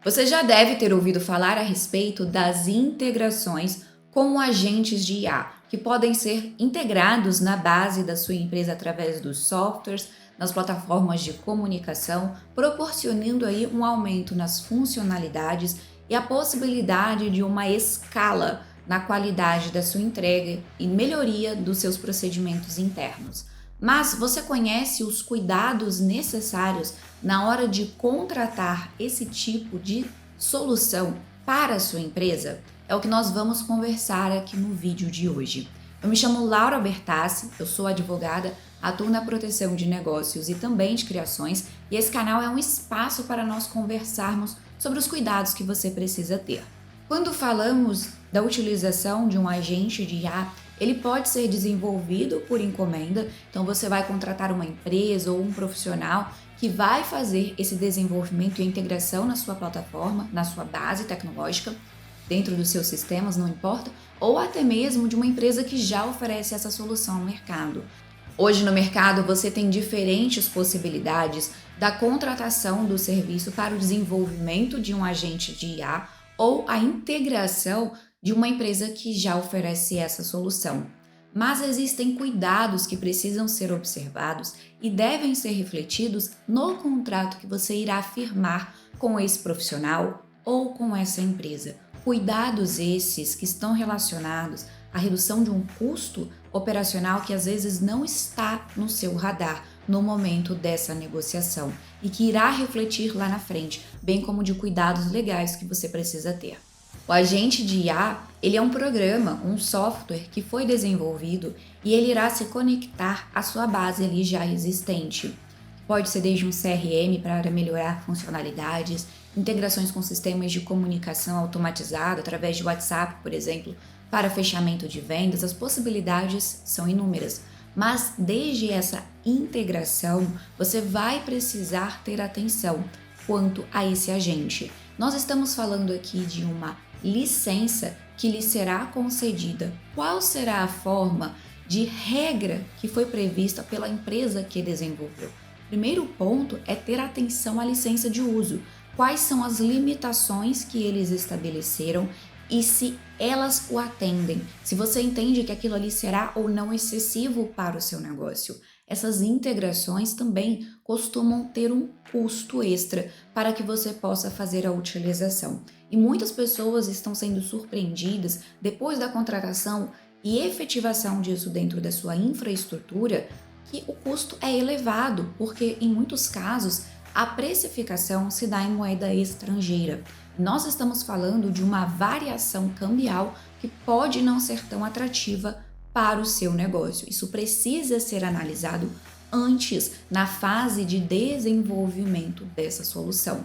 Você já deve ter ouvido falar a respeito das integrações com agentes de IA, que podem ser integrados na base da sua empresa através dos softwares, nas plataformas de comunicação, proporcionando aí um aumento nas funcionalidades e a possibilidade de uma escala na qualidade da sua entrega e melhoria dos seus procedimentos internos. Mas você conhece os cuidados necessários na hora de contratar esse tipo de solução para a sua empresa? É o que nós vamos conversar aqui no vídeo de hoje. Eu me chamo Laura Bertassi, eu sou advogada, atuo na proteção de negócios e também de criações, e esse canal é um espaço para nós conversarmos sobre os cuidados que você precisa ter. Quando falamos da utilização de um agente de IA, ele pode ser desenvolvido por encomenda, então você vai contratar uma empresa ou um profissional que vai fazer esse desenvolvimento e integração na sua plataforma, na sua base tecnológica, dentro dos seus sistemas, não importa, ou até mesmo de uma empresa que já oferece essa solução ao mercado. Hoje no mercado você tem diferentes possibilidades da contratação do serviço para o desenvolvimento de um agente de IA ou a integração de uma empresa que já oferece essa solução. Mas existem cuidados que precisam ser observados e devem ser refletidos no contrato que você irá firmar com esse profissional ou com essa empresa. Cuidados esses que estão relacionados à redução de um custo operacional que às vezes não está no seu radar no momento dessa negociação e que irá refletir lá na frente, bem como de cuidados legais que você precisa ter. O agente de IA, ele é um programa, um software que foi desenvolvido e ele irá se conectar à sua base ali já existente. Pode ser desde um CRM para melhorar funcionalidades, integrações com sistemas de comunicação automatizado através de WhatsApp, por exemplo, para fechamento de vendas. As possibilidades são inúmeras, mas desde essa integração você vai precisar ter atenção quanto a esse agente. Nós estamos falando aqui de uma licença que lhe será concedida. Qual será a forma de regra que foi prevista pela empresa que desenvolveu? Primeiro ponto é ter atenção à licença de uso. Quais são as limitações que eles estabeleceram e se elas o atendem? Se você entende que aquilo ali será ou não excessivo para o seu negócio. Essas integrações também costumam ter um custo extra para que você possa fazer a utilização. E muitas pessoas estão sendo surpreendidas depois da contratação e efetivação disso dentro da sua infraestrutura, que o custo é elevado, porque em muitos casos a precificação se dá em moeda estrangeira. Nós estamos falando de uma variação cambial que pode não ser tão atrativa para o seu negócio. Isso precisa ser analisado antes, na fase de desenvolvimento dessa solução.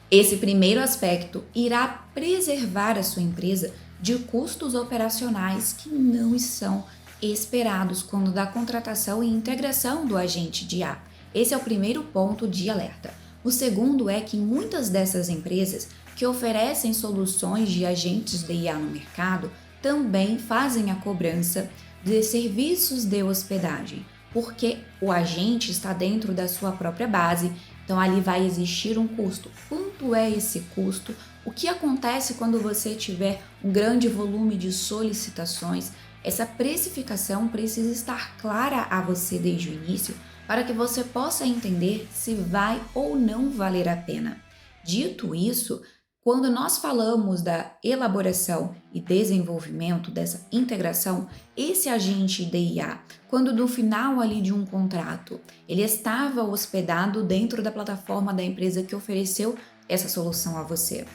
Esse primeiro aspecto irá preservar a sua empresa de custos operacionais que não são esperados quando da contratação e integração do agente de IA. Esse é o primeiro ponto de alerta. O segundo é que muitas dessas empresas que oferecem soluções de agentes de IA no mercado também fazem a cobrança de serviços de hospedagem, porque o agente está dentro da sua própria base, então ali vai existir um custo. Quanto é esse custo? O que acontece quando você tiver um grande volume de solicitações? Essa precificação precisa estar clara a você desde o início para que você possa entender se vai ou não valer a pena. Dito isso, quando nós falamos da elaboração e desenvolvimento dessa integração, esse agente de IA, quando no final ali de um contrato, ele estava hospedado dentro da plataforma da empresa que ofereceu essa solução a você.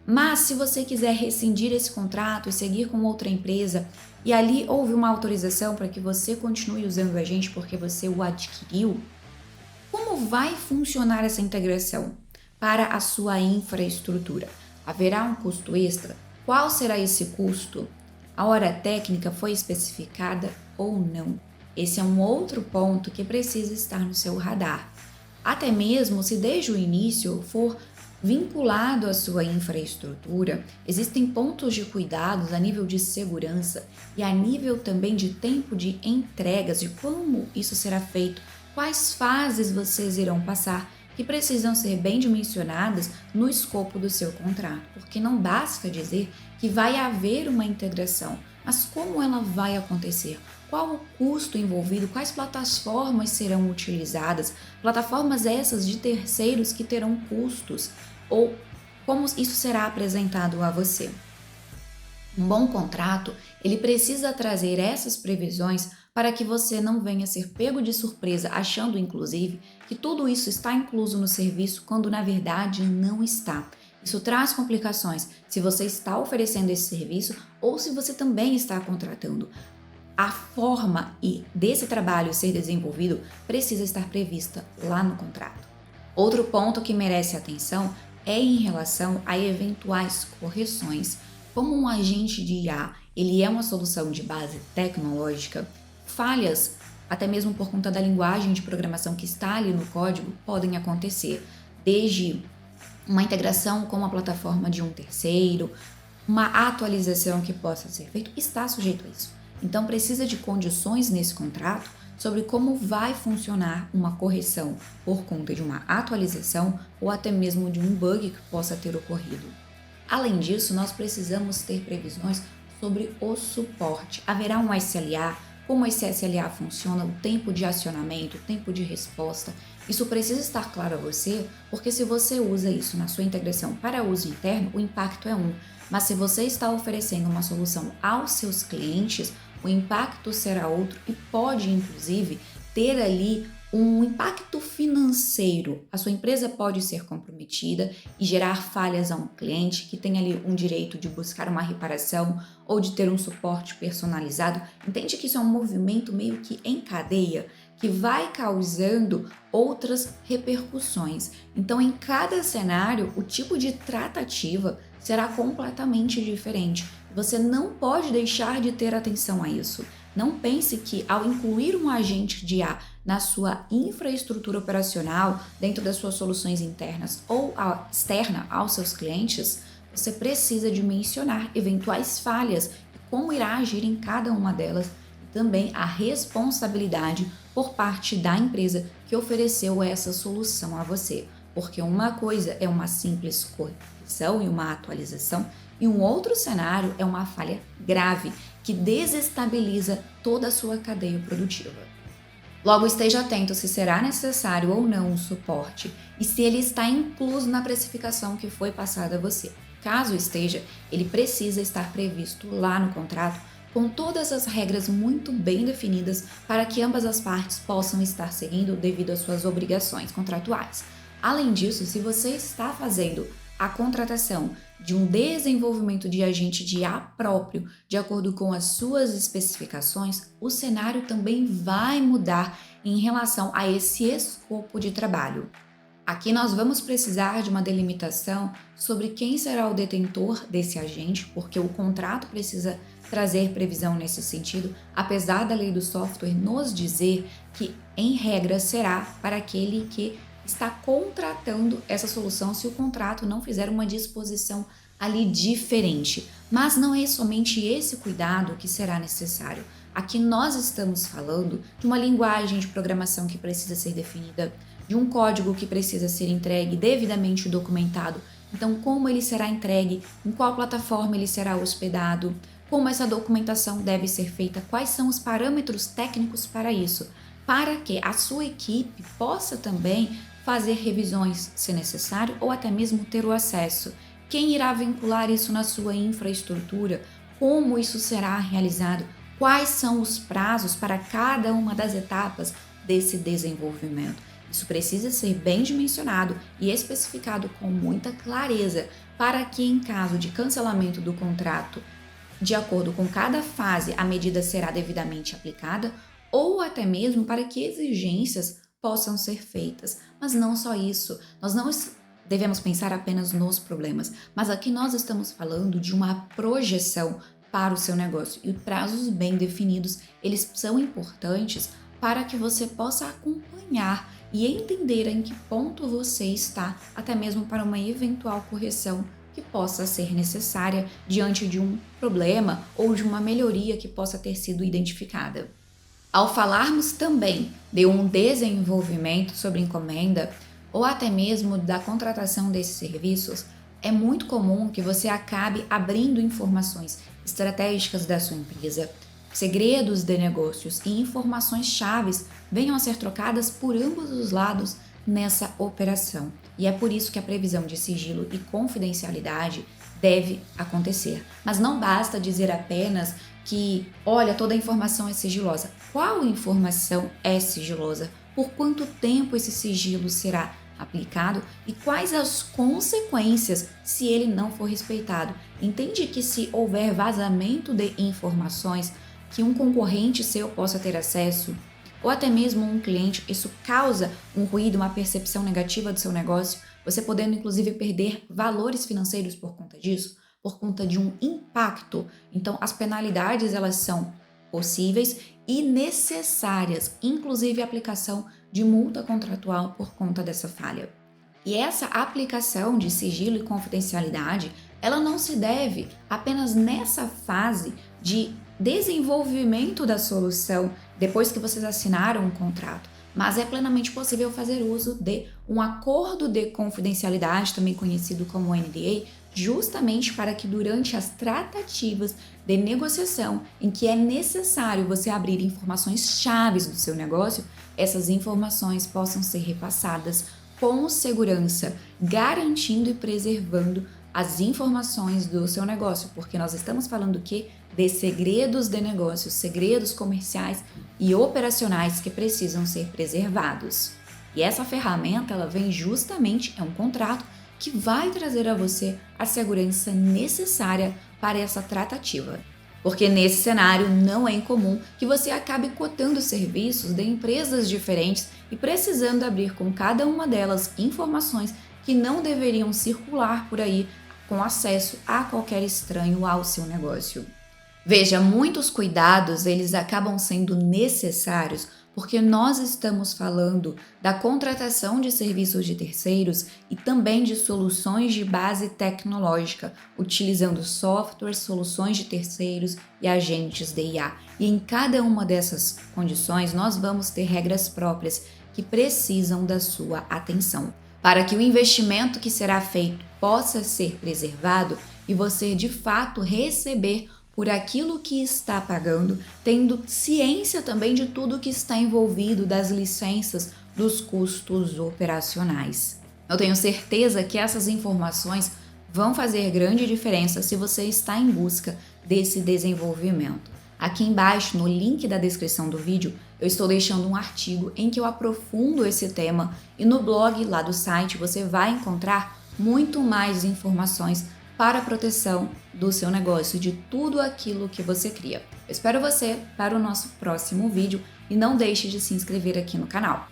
Mas se você quiser rescindir esse contrato e seguir com outra empresa, e ali houve uma autorização para que você continue usando o agente porque você o adquiriu, como vai funcionar essa integração para a sua infraestrutura? Haverá um custo extra? Qual será esse custo? A hora técnica foi especificada ou não? Esse é um outro ponto que precisa estar no seu radar. Até mesmo se desde o início for vinculado à sua infraestrutura, existem pontos de cuidados a nível de segurança e a nível também de tempo de entregas, de como isso será feito, quais fases vocês irão passar que precisam ser bem dimensionadas no escopo do seu contrato, porque não basta dizer que vai haver uma integração, mas como ela vai acontecer? Qual o custo envolvido? Quais plataformas serão utilizadas? Plataformas essas de terceiros que terão custos? Ou como isso será apresentado a você? Um bom contrato, ele precisa trazer essas previsões para que você não venha ser pego de surpresa, achando inclusive que tudo isso está incluso no serviço, quando na verdade não está. Isso traz complicações se você está oferecendo esse serviço ou se você também está contratando. A forma desse trabalho ser desenvolvido precisa estar prevista lá no contrato. Outro ponto que merece atenção é em relação a eventuais correções. Como um agente de IA, ele é uma solução de base tecnológica, falhas, até mesmo por conta da linguagem de programação que está ali no código, podem acontecer, desde uma integração com a plataforma de um terceiro, uma atualização que possa ser feita, está sujeito a isso. Então precisa de condições nesse contrato sobre como vai funcionar uma correção por conta de uma atualização ou até mesmo de um bug que possa ter ocorrido. Além disso, nós precisamos ter previsões sobre o suporte. Haverá um SLA, como esse SLA funciona, o tempo de acionamento, o tempo de resposta. Isso precisa estar claro a você, porque se você usa isso na sua integração para uso interno, o impacto é um. Mas se você está oferecendo uma solução aos seus clientes, o impacto será outro e pode, inclusive, ter ali um impacto financeiro. A sua empresa pode ser comprometida e gerar falhas a um cliente que tem ali um direito de buscar uma reparação ou de ter um suporte personalizado. Entende que isso é um movimento meio que em cadeia que vai causando outras repercussões. Então, em cada cenário, o tipo de tratativa será completamente diferente. Você não pode deixar de ter atenção a isso. Não pense que ao incluir um agente de IA na sua infraestrutura operacional, dentro das suas soluções internas ou externa aos seus clientes, você precisa dimensionar eventuais falhas e como irá agir em cada uma delas, e também a responsabilidade por parte da empresa que ofereceu essa solução a você. Porque uma coisa é uma simples correção e uma atualização, e um outro cenário é uma falha grave que desestabiliza toda a sua cadeia produtiva. Logo, esteja atento se será necessário ou não o suporte e se ele está incluso na precificação que foi passada a você. Caso esteja, ele precisa estar previsto lá no contrato com todas as regras muito bem definidas para que ambas as partes possam estar seguindo devido às suas obrigações contratuais. Além disso, se você está fazendo a contratação de um desenvolvimento de agente de IA próprio, de acordo com as suas especificações, o cenário também vai mudar em relação a esse escopo de trabalho. Aqui nós vamos precisar de uma delimitação sobre quem será o detentor desse agente, porque o contrato precisa trazer previsão nesse sentido, apesar da lei do software nos dizer que, em regra, será para aquele que está contratando essa solução se o contrato não fizer uma disposição ali diferente. Mas não é somente esse cuidado que será necessário. Aqui nós estamos falando de uma linguagem de programação que precisa ser definida, de um código que precisa ser entregue devidamente documentado. Então, como ele será entregue, em qual plataforma ele será hospedado, como essa documentação deve ser feita, quais são os parâmetros técnicos para isso, para que a sua equipe possa também fazer revisões se necessário ou até mesmo ter o acesso. Quem irá vincular isso na sua infraestrutura? Como isso será realizado? Quais são os prazos para cada uma das etapas desse desenvolvimento? Isso precisa ser bem dimensionado e especificado com muita clareza para que, em caso de cancelamento do contrato, de acordo com cada fase, a medida será devidamente aplicada ou até mesmo para que exigências possam ser feitas. Mas não só isso, nós não devemos pensar apenas nos problemas, mas aqui nós estamos falando de uma projeção para o seu negócio e prazos bem definidos, eles são importantes para que você possa acompanhar e entender em que ponto você está, até mesmo para uma eventual correção que possa ser necessária diante de um problema ou de uma melhoria que possa ter sido identificada. Ao falarmos também de um desenvolvimento sobre encomenda, ou até mesmo da contratação desses serviços, é muito comum que você acabe abrindo informações estratégicas da sua empresa, segredos de negócios e informações chaves venham a ser trocadas por ambos os lados nessa operação. E é por isso que a previsão de sigilo e confidencialidade deve acontecer. Mas não basta dizer apenas que, olha, toda a informação é sigilosa. Qual informação é sigilosa? Por quanto tempo esse sigilo será aplicado e quais as consequências se ele não for respeitado? Entende que se houver vazamento de informações que um concorrente seu possa ter acesso, ou até mesmo um cliente, isso causa um ruído, uma percepção negativa do seu negócio, você podendo inclusive perder valores financeiros por conta disso, por conta de um impacto. Então, as penalidades elas são possíveis e necessárias, inclusive a aplicação de multa contratual por conta dessa falha. E essa aplicação de sigilo e confidencialidade, ela não se deve apenas nessa fase de desenvolvimento da solução depois que vocês assinaram um contrato, mas é plenamente possível fazer uso de um acordo de confidencialidade, também conhecido como NDA, justamente para que durante as tratativas de negociação em que é necessário você abrir informações chaves do seu negócio, essas informações possam ser repassadas com segurança, garantindo e preservando as informações do seu negócio, porque nós estamos falando de segredos de negócios, segredos comerciais e operacionais que precisam ser preservados. E essa ferramenta, ela vem justamente, é um contrato que vai trazer a você a segurança necessária para essa tratativa. Porque nesse cenário não é incomum que você acabe cotando serviços de empresas diferentes e precisando abrir com cada uma delas informações que não deveriam circular por aí com acesso a qualquer estranho ao seu negócio. Veja, muitos cuidados eles acabam sendo necessários porque nós estamos falando da contratação de serviços de terceiros e também de soluções de base tecnológica, utilizando softwares, soluções de terceiros e agentes de IA. E em cada uma dessas condições, nós vamos ter regras próprias que precisam da sua atenção. Para que o investimento que será feito possa ser preservado e você de fato receber por aquilo que está pagando, tendo ciência também de tudo que está envolvido, das licenças, dos custos operacionais. Eu tenho certeza que essas informações vão fazer grande diferença se você está em busca desse desenvolvimento. Aqui embaixo, no link da descrição do vídeo, eu estou deixando um artigo em que eu aprofundo esse tema e no blog lá do site você vai encontrar muito mais informações para a proteção do seu negócio, de tudo aquilo que você cria. Eu espero você para o nosso próximo vídeo e não deixe de se inscrever aqui no canal.